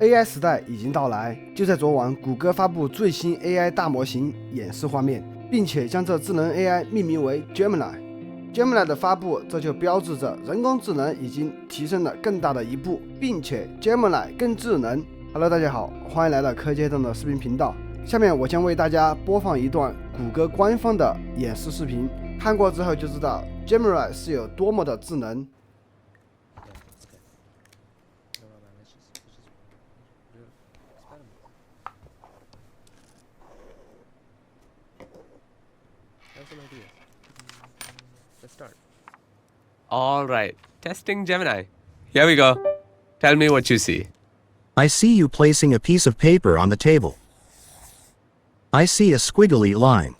AI 时代已经到来。就在昨晚，谷歌发布最新 AI 大模型演示画面，并且将这智能 AI 命名为 Gemini。Gemini 的发布，这就标志着人工智能已经提升了更大的一步，并且 Gemini 更智能。Hello， 大家好，欢迎来到科技黑洞的视频频道。下面我将为大家播放一段谷歌官方的演示视频，看过之后就知道 Gemini 是有多么的智能。Let's start. All right, testing Gemini. Here we go. Tell me what you see. I see you placing a piece of paper on the table. I see a squiggly line.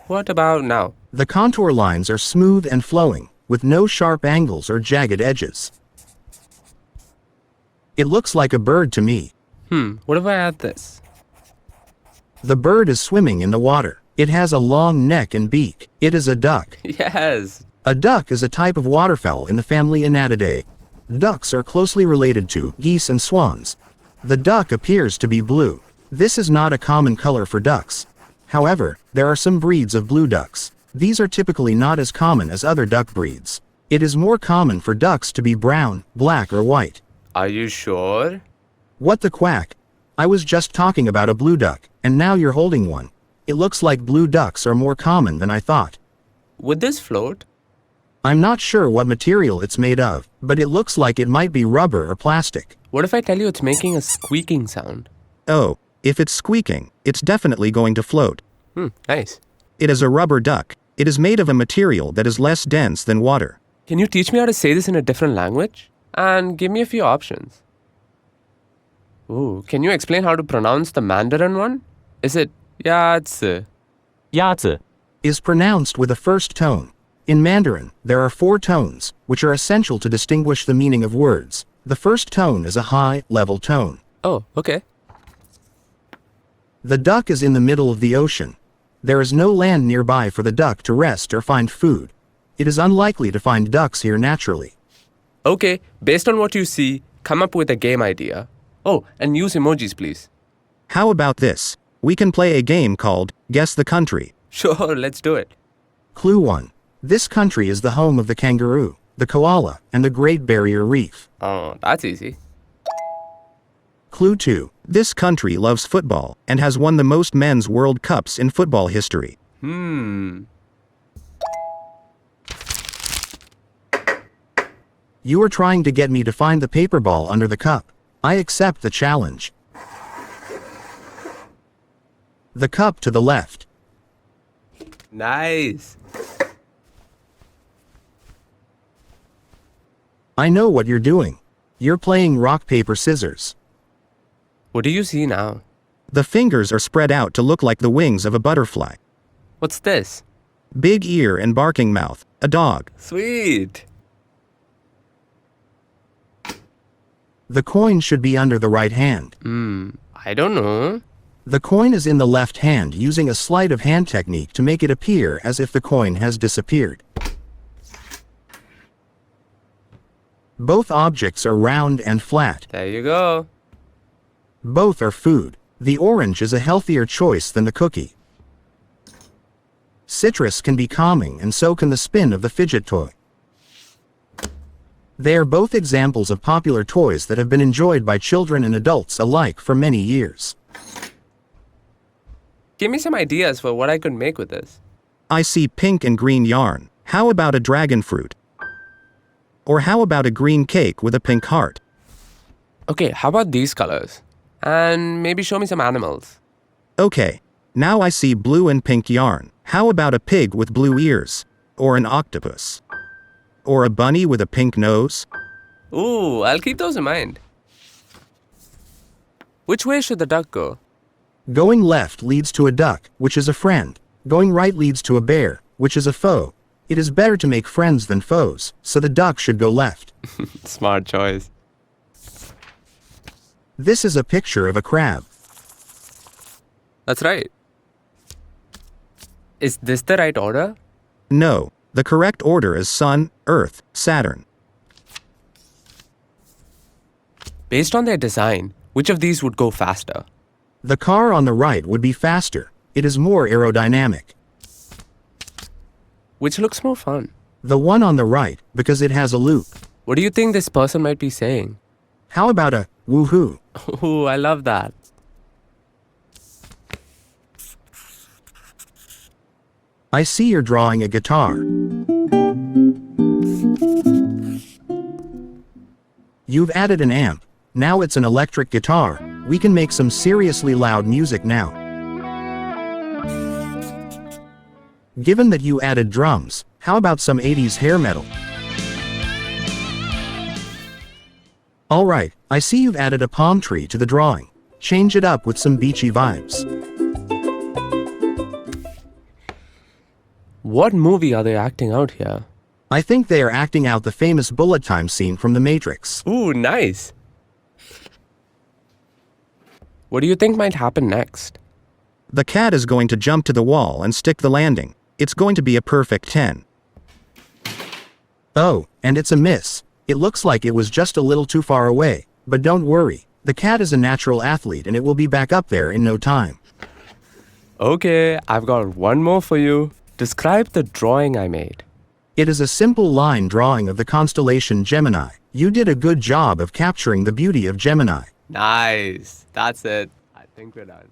What about now? The contour lines are smooth and flowing, with no sharp angles or jagged edges. It looks like a bird to me. What if I add this? The bird is swimming in the water. It has a long neck and beak. It is a duck. Yes. A duck is a type of waterfowl in the family Anatidae. Ducks are closely related to geese and swans. The duck appears to be blue. This is not a common color for ducks. However, there are some breeds of blue ducks. These are typically not as common as other duck breeds. It is more common for ducks to be brown, black, or white. Are you sure? What the quack? I was just talking about a blue duck, and now you're holding one. It looks like blue ducks are more common than I thought. Would this float? I'm not sure what material it's made of, but it looks like it might be rubber or plastic. What if I tell you it's making a squeaking sound? Oh, if it's squeaking, it's definitely going to float. Nice. It is a rubber duck. It is made of a material that is less dense than water. Can you teach me how to say this in a different language? And give me a few options. Ooh, can you explain how to pronounce the Mandarin one? Is it Yazi? 鸭子 Is pronounced with a first tone. In Mandarin, there are 4 tones, which are essential to distinguish the meaning of words. The first tone is a high, level tone. Oh, okay. The duck is in the middle of the ocean. There is no land nearby for the duck to rest or find food. It is unlikely to find ducks here naturally. Okay, based on what you see, come up with a game idea. Oh, and use emojis, please. How about this? We can play a game called Guess the Country. Sure, let's do it. Clue 1. This country is the home of the kangaroo, the koala, and the Great Barrier Reef. Oh, that's easy. Clue 2. This country loves football and has won the most men's World Cups in football history. You are trying to get me to find the paper ball under the cup. I accept the challenge. The cup to the left. Nice. I know what you're doing. You're playing rock, paper, scissors. What do you see now? The fingers are spread out to look like the wings of a butterfly. What's this? Big ear and barking mouth. A dog. Sweet. The coin should be under the right hand. I don't know. The coin is in the left hand using a sleight of hand technique to make it appear as if the coin has disappeared. Both objects are round and flat. There you go. Both are food. The orange is a healthier choice than the cookie. Citrus can be calming, and so can the spin of the fidget toy. They are both examples of popular toys that have been enjoyed by children and adults alike for many years. Give me some ideas for what I could make with this. I see pink and green yarn. How about a dragon fruit? Or how about a green cake with a pink heart? Okay, how about these colors? And maybe show me some animals. Okay, now I see blue and pink yarn. How about a pig with blue ears? Or an octopus? Or a bunny with a pink nose? Ooh, I'll keep those in mind. Which way should the duck go? Going left leads to a duck, which is a friend. Going right leads to a bear, which is a foe. It is better to make friends than foes, so the duck should go left. Smart choice. This is a picture of a crab. That's right. Is this the right order? No, the correct order is Sun, Earth, Saturn. Based on their design, which of these would go faster? The car on the right would be faster. It is more aerodynamic. Which looks more fun? The one on the right, because it has a loop. What do you think this person might be saying? How about a woohoo? Ooh, I love that. I see you're drawing a guitar. You've added an amp. Now it's an electric guitar. We can make some seriously loud music now. Given that you added drums, how about some 80s hair metal? Alright, I see you've added a palm tree to the drawing. Change it up with some beachy vibes. What movie are they acting out here? I think they are acting out the famous bullet time scene from The Matrix. Ooh, nice. What do you think might happen next? The cat is going to jump to the wall and stick the landing. It's going to be a perfect 10. Oh, and it's a miss. It looks like it was just a little too far away, but don't worry. The cat is a natural athlete and it will be back up there in no time. Okay, I've got one more for you. Describe the drawing I made. It is a simple line drawing of the constellation Gemini. You did a good job of capturing the beauty of Gemini. Nice. That's it. I think we're done.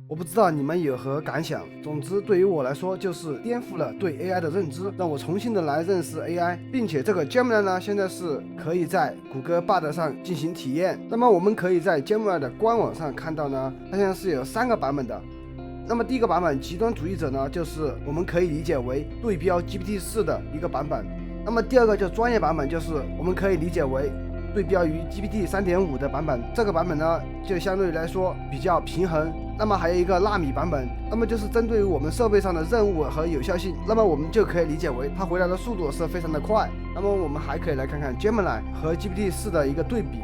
我不知道你们有何感想。总之，对于我来说，就是颠覆了对 AI 的认知，让我重新的来认识 AI，并且这个 Gemini 呢，现在是可以在谷歌 Bard 上进行体验。那么我们可以在 Gemini 的官网上看到呢，它现在是有3个版本的。那么第一个版本极端主义者呢，就是我们可以理解为对标 GPT-4 的一个版本。那么第二个就专业版本，就是我们可以理解为对标于 GPT 3.5 的版本，这个版本呢就相对于来说比较平衡。那么还有一个纳米版本，那么就是针对于我们设备上的任务和有效性，那么我们就可以理解为它回来的速度是非常的快。那么我们还可以来看看 Gemini 和 GPT-4 的一个对比，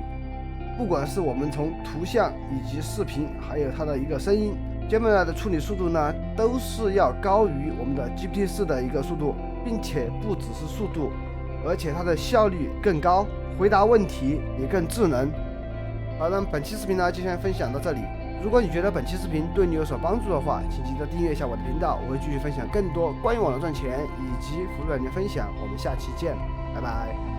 不管是我们从图像以及视频，还有它的一个声音， Gemini 的处理速度呢都是要高于我们的 GPT-4 的一个速度，并且不只是速度，而且它的效率更高，回答问题也更智能。好，那么本期视频呢就先分享到这里。如果你觉得本期视频对你有所帮助的话，请记得订阅一下我的频道，我会继续分享更多关于网络赚钱以及服务软件分享。我们下期见，拜拜。